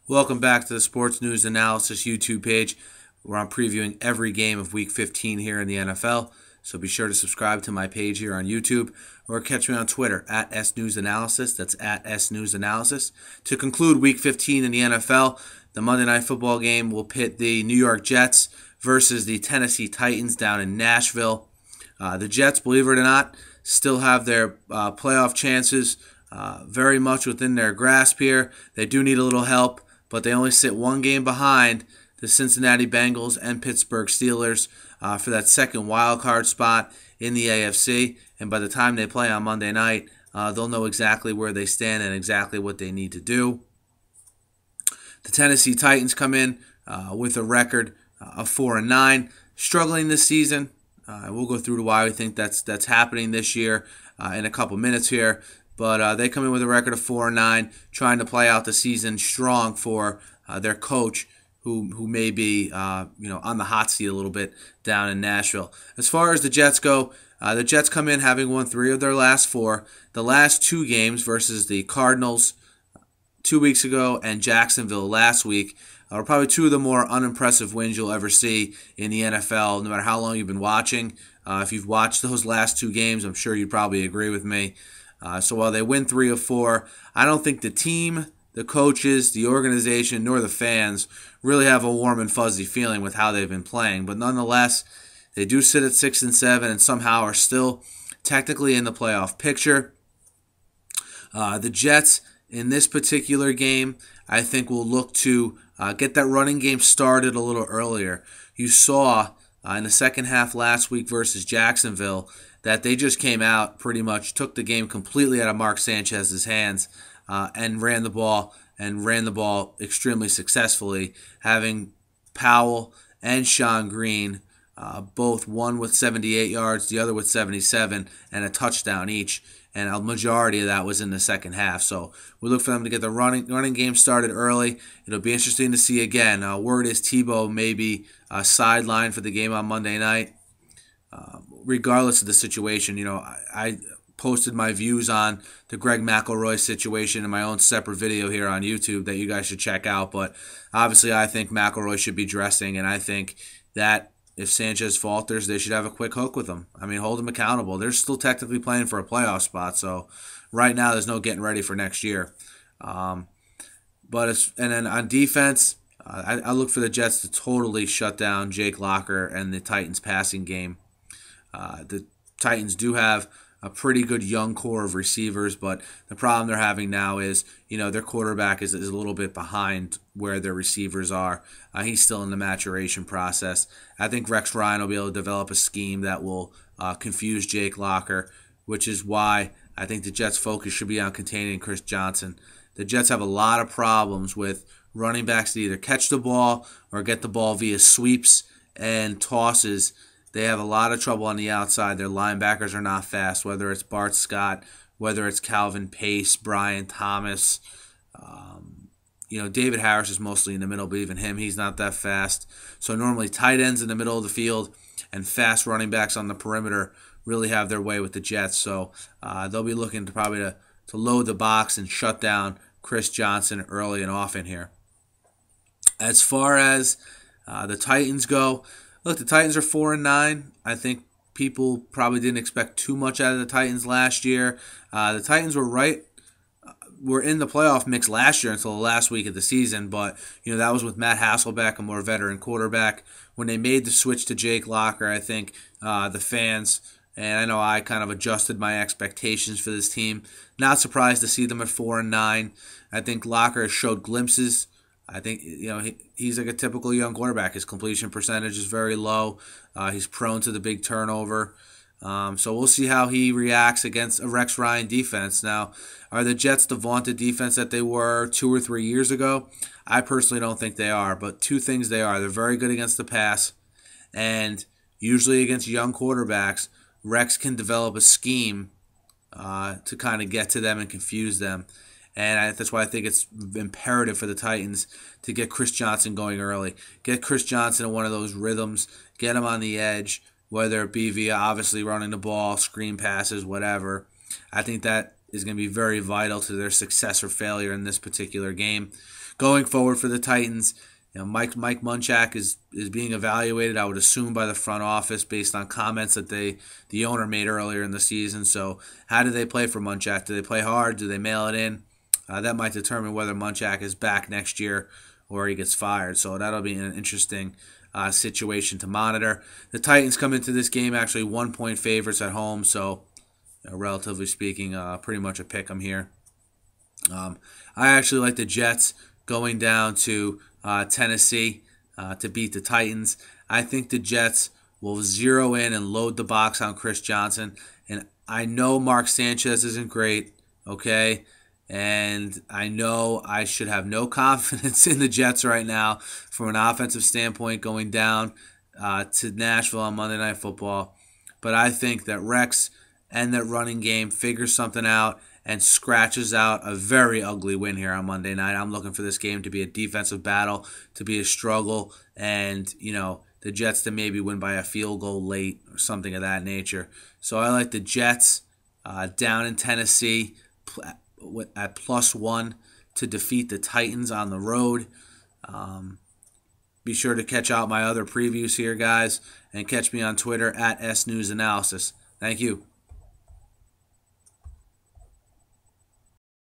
Welcome back to the Sports News Analysis YouTube page, where I'm previewing every game of Week 15 here in the NFL. So be sure to subscribe to my page here on YouTube, or catch me on Twitter at SNewsAnalysis. That's at SNewsAnalysis. To conclude Week 15 in the NFL, the Monday Night Football game will pit the New York Jets versus the Tennessee Titans down in Nashville. The Jets, believe it or not, still have their playoff chances very much within their grasp here. They do need a little help, but they only sit one game behind the Cincinnati Bengals and Pittsburgh Steelers for that second wild card spot in the AFC. And by the time they play on Monday night, they'll know exactly where they stand and exactly what they need to do. The Tennessee Titans come in with a record of 4-9, struggling this season. We'll go through to why we think that's happening this year in a couple minutes here. But they come in with a record of 4-9, trying to play out the season strong for their coach, who may be on the hot seat a little bit down in Nashville. As far as the Jets go, the Jets come in having won 3 of their last 4. The last 2 games versus the Cardinals 2 weeks ago and Jacksonville last week are probably 2 of the more unimpressive wins you'll ever see in the NFL, no matter how long you've been watching. If you've watched those last 2 games, I'm sure you'd probably agree with me. So while they win 3 of 4, I don't think the team, the coaches, the organization, nor the fans really have a warm and fuzzy feeling with how they've been playing. But nonetheless, they do sit at 6-7 and somehow are still technically in the playoff picture. The Jets, in this particular game, I think will look to get that running game started a little earlier. You saw in the second half last week versus Jacksonville that they just came out, pretty much took the game completely out of Mark Sanchez's hands and ran the ball extremely successfully, having Powell and Sean Green both, one with 78 yards, the other with 77, and a touchdown each. And a majority of that was in the second half. So we look for them to get the running game started early. It'll be interesting to see again. Word is Tebow may be sidelined for the game on Monday night. Regardless of the situation, I posted my views on the Greg McElroy situation in my own separate video here on YouTube that you guys should check out. But obviously, I think McElroy should be dressing, and I think that if Sanchez falters, they should have a quick hook with him. I mean, hold him accountable. They're still technically playing for a playoff spot, so right now there's no getting ready for next year. And then on defense, I look for the Jets to totally shut down Jake Locker and the Titans' passing game. The Titans do have a pretty good young core of receivers, but the problem they're having now is, their quarterback is a little bit behind where their receivers are. He's still in the maturation process. I think Rex Ryan will be able to develop a scheme that will confuse Jake Locker, which is why I think the Jets' focus should be on containing Chris Johnson. The Jets have a lot of problems with running backs to either catch the ball or get the ball via sweeps and tosses. They have a lot of trouble on the outside. Their linebackers are not fast, whether it's Bart Scott, whether it's Calvin Pace, Brian Thomas. David Harris is mostly in the middle, but even him, he's not that fast. So normally tight ends in the middle of the field and fast running backs on the perimeter really have their way with the Jets. So they'll be looking to probably to load the box and shut down Chris Johnson early and often here. As far as the Titans go, look, the Titans are 4-9. I think people probably didn't expect too much out of the Titans last year. The Titans were in the playoff mix last year until the last week of the season, but that was with Matt Hasselbeck, a more veteran quarterback. When they made the switch to Jake Locker, I think the fans, and I know I kind of adjusted my expectations for this team. Not surprised to see them at 4-9. I think Locker has showed glimpses. I think he's like a typical young quarterback. His completion percentage is very low. He's prone to the big turnover. So we'll see how he reacts against a Rex Ryan defense. Now, are the Jets the vaunted defense that they were 2 or 3 years ago? I personally don't think they are, but 2 things they are. They're very good against the pass, and usually against young quarterbacks, Rex can develop a scheme to kind of get to them and confuse them. And that's why I think it's imperative for the Titans to get Chris Johnson going early. Get Chris Johnson in one of those rhythms. Get him on the edge, whether it be via obviously running the ball, screen passes, whatever. I think that is going to be very vital to their success or failure in this particular game. Going forward for the Titans, Mike Munchak is being evaluated, I would assume, by the front office based on comments that the owner made earlier in the season. So how do they play for Munchak? Do they play hard? Do they mail it in? That might determine whether Munchak is back next year or he gets fired. So that'll be an interesting situation to monitor. The Titans come into this game actually 1-point favorites at home, so relatively speaking, pretty much a pick 'em here. I actually like the Jets going down to Tennessee to beat the Titans. I think the Jets will zero in and load the box on Chris Johnson. And I know Mark Sanchez isn't great, okay? And I know I should have no confidence in the Jets right now from an offensive standpoint going down to Nashville on Monday Night Football. But I think that Rex and that running game figures something out and scratches out a very ugly win here on Monday night. I'm looking for this game to be a defensive battle, to be a struggle, and, the Jets to maybe win by a field goal late or something of that nature. So I like the Jets down in Tennessee at +1 to defeat the Titans on the road. Be sure to catch out my other previews here, guys, and catch me on Twitter at SNewsAnalysis. Thank you.